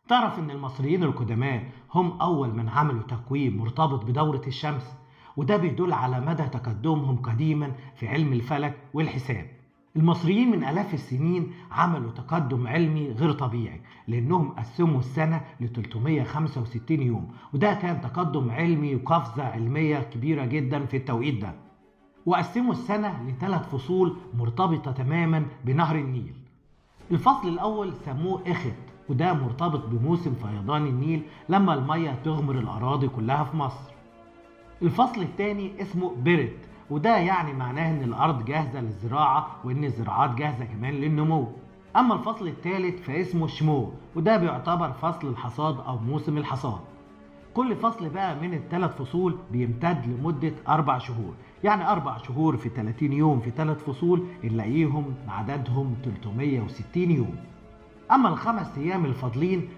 تعرف إن المصريين القدماء هم أول من عملوا تقويم مرتبط بدورة الشمس، وده بيدل على مدى تقدمهم قديما في علم الفلك والحساب. المصريين من آلاف السنين عملوا تقدم علمي غير طبيعي، لأنهم قسموا السنة ل 365 يوم، وده كان تقدم علمي وقفزة علمية كبيرة جدا في التوقيت ده. وقسموا السنة لثلاث فصول مرتبطة تماما بنهر النيل. الفصل الأول سموه إخت، وده مرتبط بموسم فيضان النيل لما المية تغمر الأراضي كلها في مصر. الفصل الثاني اسمه برد، وده يعني معناه إن الأرض جاهزة للزراعة وإن الزراعات جاهزة كمان للنمو. أما الفصل الثالث فاسمه شمو، وده بيعتبر فصل الحصاد أو موسم الحصاد. كل فصل بقى من الثلاث فصول بيمتد لمدة 4 شهور، يعني 4 شهور في 30 يوم في 3 فصول نلاقيهم عددهم 360 يوم. أما ال5 أيام الفاضلين